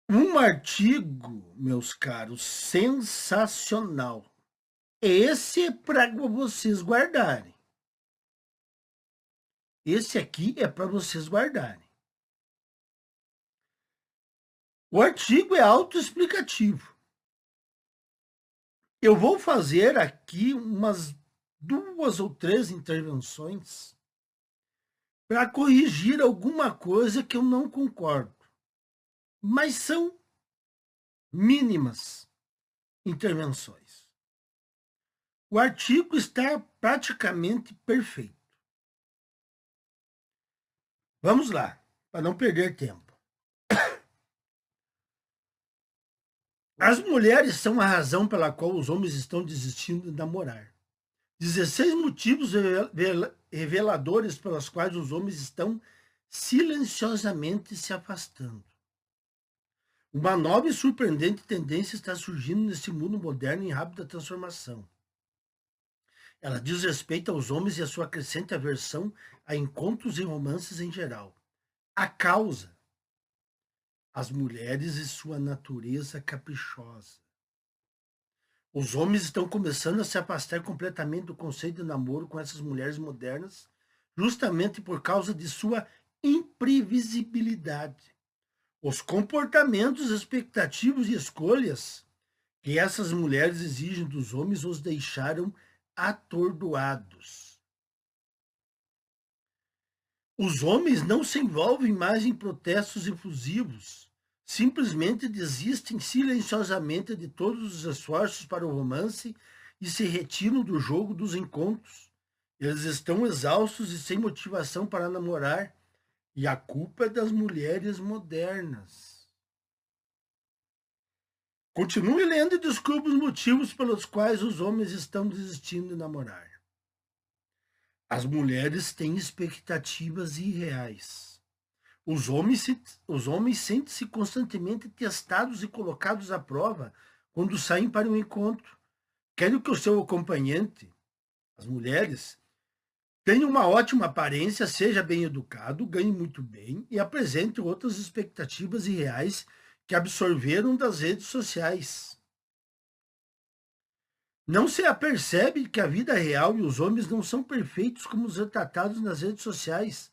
Um artigo, meus caros, sensacional. Esse é para vocês guardarem. Esse aqui é para vocês guardarem. O artigo é autoexplicativo. Eu vou fazer aqui umas 2 ou 3 intervenções para corrigir alguma coisa que eu não concordo, mas são mínimas intervenções. O artigo está praticamente perfeito. Vamos lá, para não perder tempo. As mulheres são a razão pela qual os homens estão desistindo de namorar. 16 motivos reveladores pelos quais os homens estão silenciosamente se afastando. Uma nova e surpreendente tendência está surgindo nesse mundo moderno em rápida transformação. Ela diz respeito aos homens e a sua crescente aversão a encontros e romances em geral. A causa: as mulheres e sua natureza caprichosa. Os homens estão começando a se afastar completamente do conceito de namoro com essas mulheres modernas, justamente por causa de sua imprevisibilidade. Os comportamentos, expectativas e escolhas que essas mulheres exigem dos homens os deixaram atordoados. Os homens não se envolvem mais em protestos efusivos, simplesmente desistem silenciosamente de todos os esforços para o romance e se retiram do jogo dos encontros. Eles estão exaustos e sem motivação para namorar, e a culpa é das mulheres modernas. Continue lendo e descubra os motivos pelos quais os homens estão desistindo de namorar. As mulheres têm expectativas irreais. Os homens sentem-se constantemente testados e colocados à prova quando saem para um encontro. Querem que o seu acompanhante, as mulheres, tenha uma ótima aparência, seja bem educado, ganhe muito bem e apresente outras expectativas irreais que absorveram das redes sociais. Não se apercebe que a vida real e os homens não são perfeitos como os retratados nas redes sociais.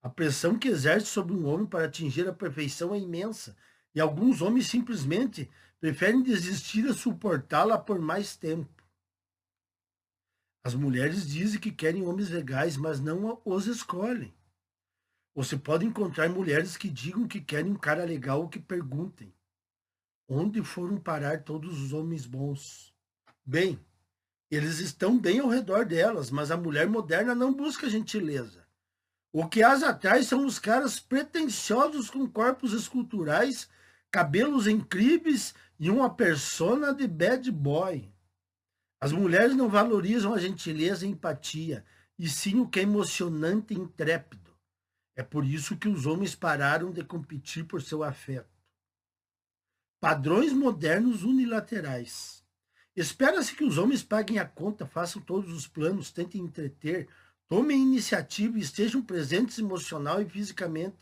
A pressão que exerce sobre um homem para atingir a perfeição é imensa, e alguns homens simplesmente preferem desistir de suportá-la por mais tempo. As mulheres dizem que querem homens legais, mas não os escolhem. Você pode encontrar mulheres que digam que querem um cara legal ou que perguntem: onde foram parar todos os homens bons? Bem, eles estão bem ao redor delas, mas a mulher moderna não busca gentileza. O que as atrai são os caras pretensiosos com corpos esculturais, cabelos incríveis e uma persona de bad boy. As mulheres não valorizam a gentileza e a empatia, e sim o que é emocionante e intrépido. É por isso que os homens pararam de competir por seu afeto. Padrões modernos unilaterais. Espera-se que os homens paguem a conta, façam todos os planos, tentem entreter, tomem iniciativa e estejam presentes emocional e fisicamente.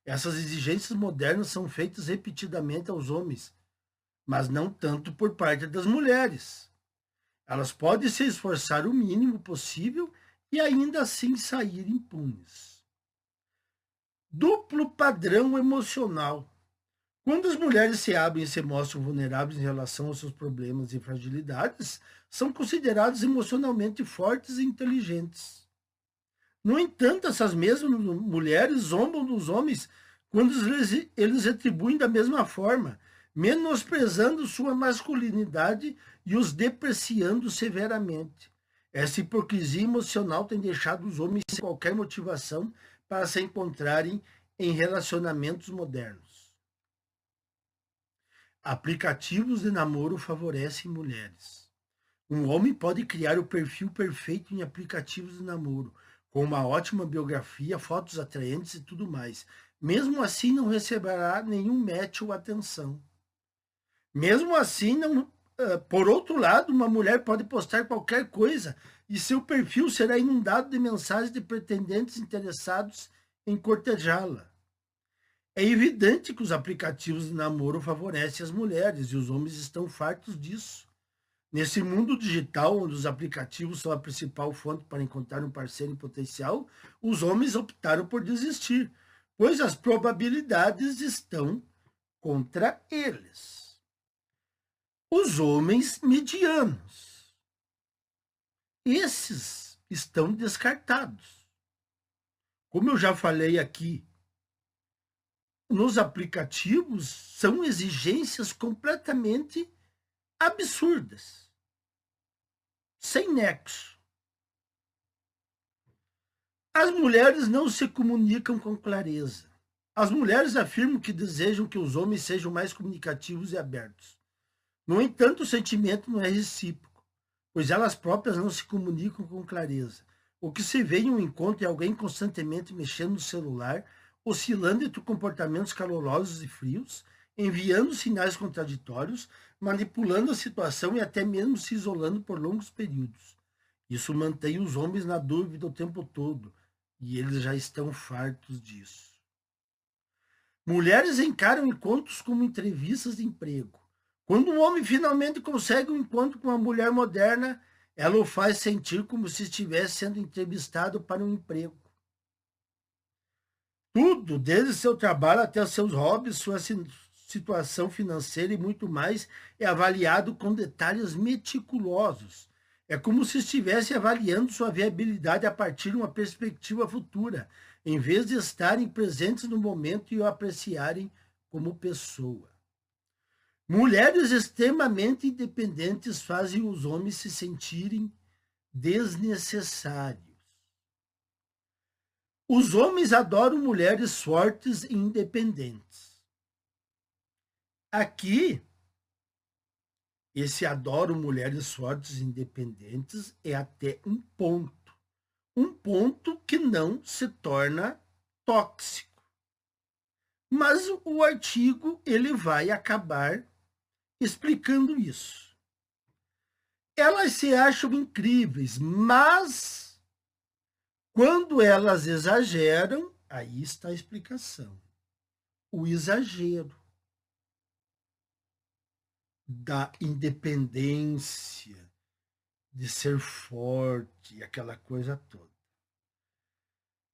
Essas exigências modernas são feitas repetidamente aos homens, mas não tanto por parte das mulheres. Elas podem se esforçar o mínimo possível e ainda assim sair impunes. Duplo padrão emocional. Quando as mulheres se abrem e se mostram vulneráveis em relação aos seus problemas e fragilidades, são consideradas emocionalmente fortes e inteligentes. No entanto, essas mesmas mulheres zombam dos homens quando eles retribuem da mesma forma, menosprezando sua masculinidade e os depreciando severamente. Essa hipocrisia emocional tem deixado os homens sem qualquer motivação para se encontrarem em relacionamentos modernos. Aplicativos de namoro favorecem mulheres. Um homem pode criar o perfil perfeito em aplicativos de namoro, com uma ótima biografia, fotos atraentes e tudo mais. Mesmo assim, não receberá nenhum match ou atenção. Mesmo assim, não, por outro lado, uma mulher pode postar qualquer coisa e seu perfil será inundado de mensagens de pretendentes interessados em cortejá-la. É evidente que os aplicativos de namoro favorecem as mulheres e os homens estão fartos disso. Nesse mundo digital, onde os aplicativos são a principal fonte para encontrar um parceiro em potencial, os homens optaram por desistir, pois as probabilidades estão contra eles. Os homens medianos, esses estão descartados. Como eu já falei aqui, nos aplicativos são exigências completamente absurdas, sem nexo. As mulheres não se comunicam com clareza. As mulheres afirmam que desejam que os homens sejam mais comunicativos e abertos. No entanto, o sentimento não é recíproco, pois elas próprias não se comunicam com clareza. O que se vê em um encontro é alguém constantemente mexendo no celular, oscilando entre comportamentos calorosos e frios, enviando sinais contraditórios, manipulando a situação e até mesmo se isolando por longos períodos. Isso mantém os homens na dúvida o tempo todo, e eles já estão fartos disso. Mulheres encaram encontros como entrevistas de emprego. Quando um homem finalmente consegue um encontro com uma mulher moderna, ela o faz sentir como se estivesse sendo entrevistado para um emprego. Tudo, desde seu trabalho até seus hobbies, sua situação financeira e muito mais, é avaliado com detalhes meticulosos. É como se estivesse avaliando sua viabilidade a partir de uma perspectiva futura, em vez de estarem presentes no momento e o apreciarem como pessoa. Mulheres extremamente independentes fazem os homens se sentirem desnecessários. Os homens adoram mulheres fortes e independentes. Aqui, esse adoro mulheres fortes e independentes é até um ponto. Um ponto que não se torna tóxico. Mas o artigo ele vai acabar explicando isso. Elas se acham incríveis, mas quando elas exageram, aí está a explicação. O exagero da independência, de ser forte, aquela coisa toda.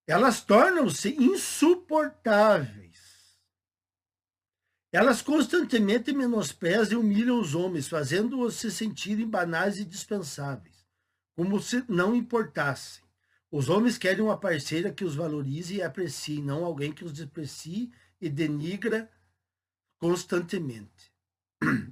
Elas tornam-se insuportáveis. Elas constantemente menosprezam e humilham os homens, fazendo-os se sentirem banais e dispensáveis, como se não importassem. Os homens querem uma parceira que os valorize e aprecie, não alguém que os deprecie e denigra constantemente.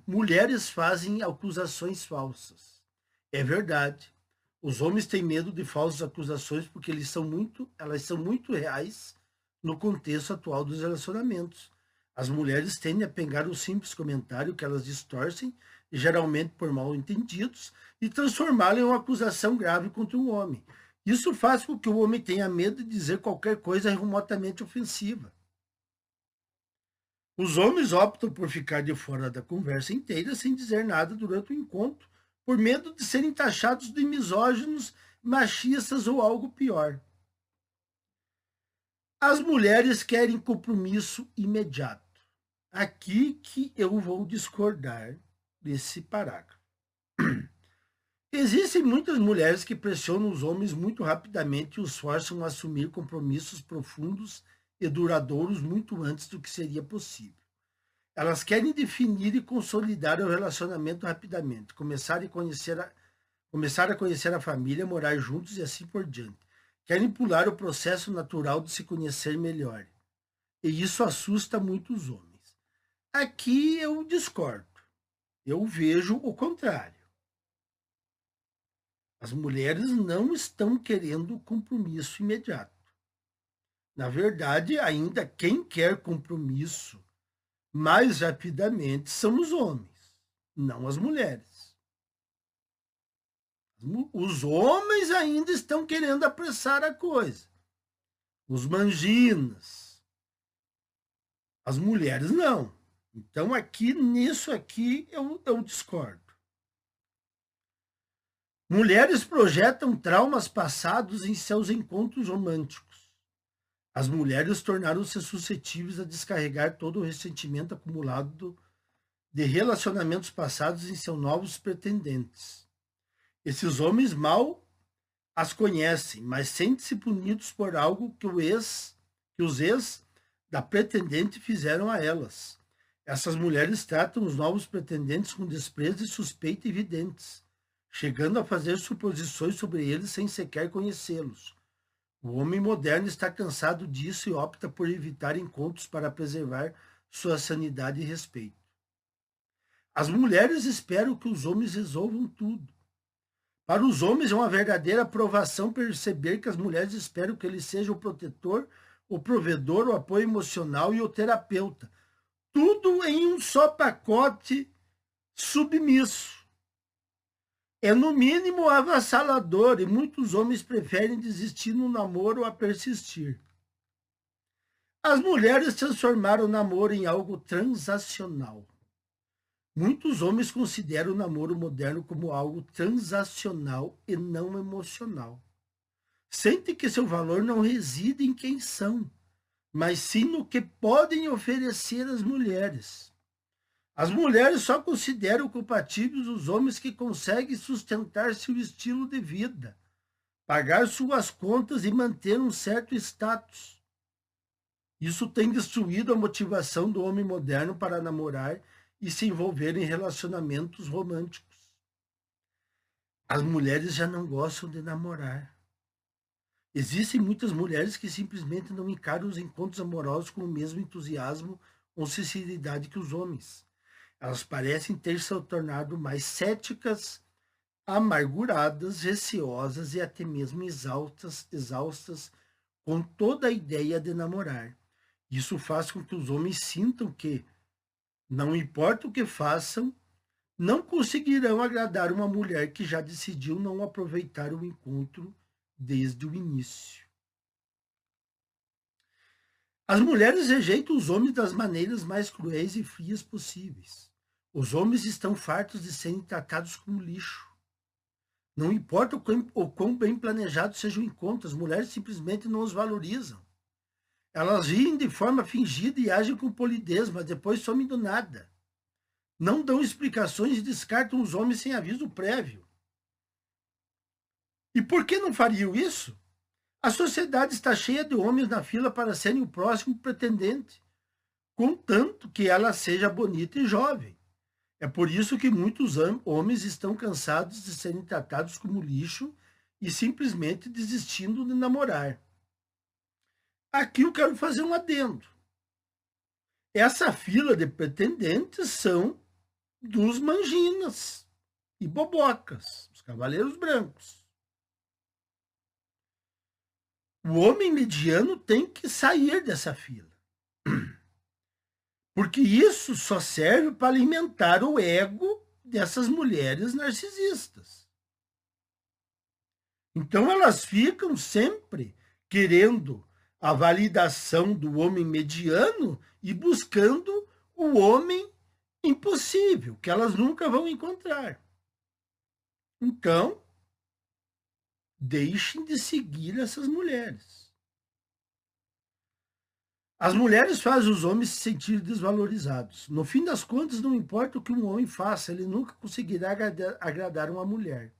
Mulheres fazem acusações falsas. É verdade. Os homens têm medo de falsas acusações porque elas são muito reais no contexto atual dos relacionamentos. As mulheres tendem a pegar um simples comentário que elas distorcem, geralmente por mal entendidos, e transformá-lo em uma acusação grave contra um homem. Isso faz com que o homem tenha medo de dizer qualquer coisa remotamente ofensiva. Os homens optam por ficar de fora da conversa inteira sem dizer nada durante o encontro, por medo de serem taxados de misóginos, machistas ou algo pior. As mulheres querem compromisso imediato. Aqui que eu vou discordar desse parágrafo. Existem muitas mulheres que pressionam os homens muito rapidamente e os forçam a assumir compromissos profundos e duradouros muito antes do que seria possível. Elas querem definir e consolidar o relacionamento rapidamente, começar a conhecer a família, morar juntos e assim por diante. Querem pular o processo natural de se conhecer melhor. E isso assusta muito os homens. Aqui eu discordo. Eu vejo o contrário. As mulheres não estão querendo compromisso imediato. Na verdade, ainda quem quer compromisso mais rapidamente são os homens, não as mulheres. Os homens ainda estão querendo apressar a coisa. Os manginas. As mulheres não. Então, nisso aqui, eu discordo. Mulheres projetam traumas passados em seus encontros românticos. As mulheres tornaram-se suscetíveis a descarregar todo o ressentimento acumulado de relacionamentos passados em seus novos pretendentes. Esses homens mal as conhecem, mas sentem-se punidos por algo que os ex da pretendente fizeram a elas. Essas mulheres tratam os novos pretendentes com desprezo e suspeita evidentes, chegando a fazer suposições sobre eles sem sequer conhecê-los. O homem moderno está cansado disso e opta por evitar encontros para preservar sua sanidade e respeito. As mulheres esperam que os homens resolvam tudo. Para os homens é uma verdadeira aprovação perceber que as mulheres esperam que ele seja o protetor, o provedor, o apoio emocional e o terapeuta. Tudo em um só pacote submisso. É no mínimo avassalador e muitos homens preferem desistir no namoro a persistir. As mulheres transformaram o namoro em algo transacional. Muitos homens consideram o namoro moderno como algo transacional e não emocional. Sentem que seu valor não reside em quem são, mas sim no que podem oferecer às mulheres. As mulheres só consideram compatíveis os homens que conseguem sustentar seu estilo de vida, pagar suas contas e manter um certo status. Isso tem destruído a motivação do homem moderno para namorar e se envolver em relacionamentos românticos. As mulheres já não gostam de namorar. Existem muitas mulheres que simplesmente não encaram os encontros amorosos com o mesmo entusiasmo ou sinceridade que os homens. Elas parecem ter se tornado mais céticas, amarguradas, receosas e até mesmo exaustas com toda a ideia de namorar. Isso faz com que os homens sintam que, não importa o que façam, não conseguirão agradar uma mulher que já decidiu não aproveitar o encontro desde o início. As mulheres rejeitam os homens das maneiras mais cruéis e frias possíveis. Os homens estão fartos de serem tratados como lixo. Não importa o quão bem planejado seja o encontro, as mulheres simplesmente não os valorizam. Elas riem de forma fingida e agem com polidez, mas depois somem do nada. Não dão explicações e descartam os homens sem aviso prévio. E por que não fariam isso? A sociedade está cheia de homens na fila para serem o próximo pretendente, contanto que ela seja bonita e jovem. É por isso que muitos homens estão cansados de serem tratados como lixo e simplesmente desistindo de namorar. Aqui eu quero fazer um adendo. Essa fila de pretendentes são dos manginas e bobocas, os cavaleiros brancos. O homem mediano tem que sair dessa fila. Porque isso só serve para alimentar o ego dessas mulheres narcisistas. Então elas ficam sempre querendo a validação do homem mediano e buscando o homem impossível, que elas nunca vão encontrar. Então, deixem de seguir essas mulheres. As mulheres fazem os homens se sentir desvalorizados. No fim das contas, não importa o que um homem faça, ele nunca conseguirá agradar uma mulher.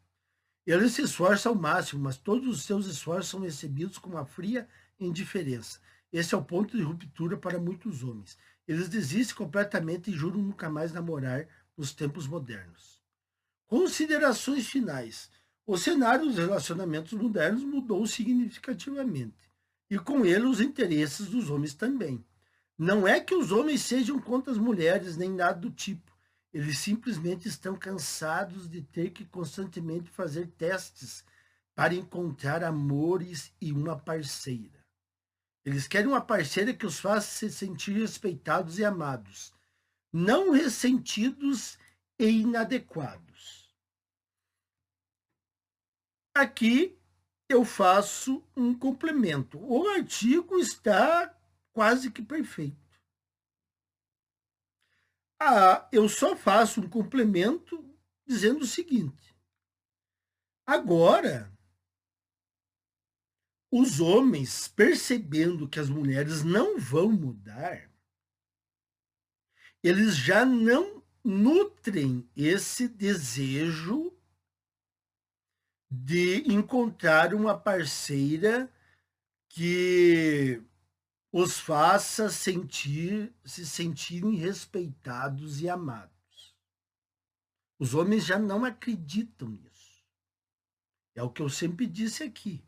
Ele se esforça ao máximo, mas todos os seus esforços são recebidos com uma fria indiferença. Esse é o ponto de ruptura para muitos homens. Eles desistem completamente e juram nunca mais namorar nos tempos modernos. Considerações finais. O cenário dos relacionamentos modernos mudou significativamente. E com ele os interesses dos homens também. Não é que os homens sejam contra as mulheres, nem nada do tipo. Eles simplesmente estão cansados de ter que constantemente fazer testes para encontrar amores e uma parceira. Eles querem uma parceira que os faça se sentir respeitados e amados, não ressentidos e inadequados. Aqui eu faço um complemento. O artigo está quase que perfeito. Eu só faço um complemento dizendo o seguinte. Agora, Os homens, percebendo que as mulheres não vão mudar, eles já não nutrem esse desejo de encontrar uma parceira que os faça se sentirem respeitados e amados. Os homens já não acreditam nisso. É o que eu sempre disse aqui.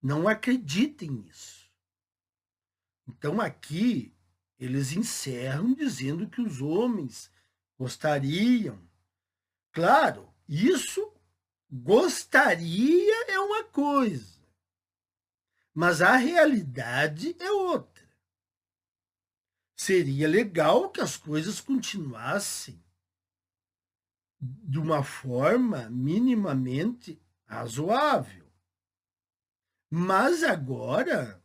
Não acreditem nisso. Então aqui eles encerram dizendo que os homens gostariam. Claro, isso gostaria é uma coisa, mas a realidade é outra. Seria legal que as coisas continuassem de uma forma minimamente razoável. Mas agora,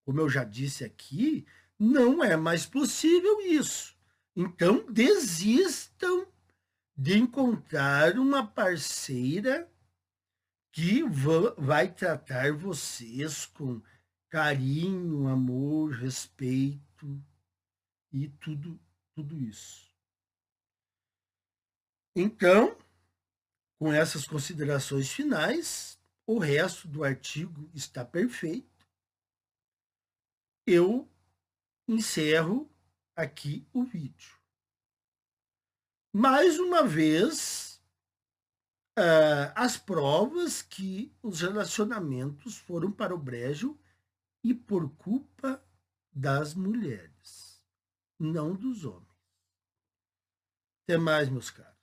como eu já disse aqui, não é mais possível isso. Então, desistam de encontrar uma parceira que vai tratar vocês com carinho, amor, respeito e tudo isso. Então, com essas considerações finais, o resto do artigo está perfeito. Eu encerro aqui o vídeo. Mais uma vez, as provas que os relacionamentos foram para o brejo e por culpa das mulheres, não dos homens. Até mais, meus caros.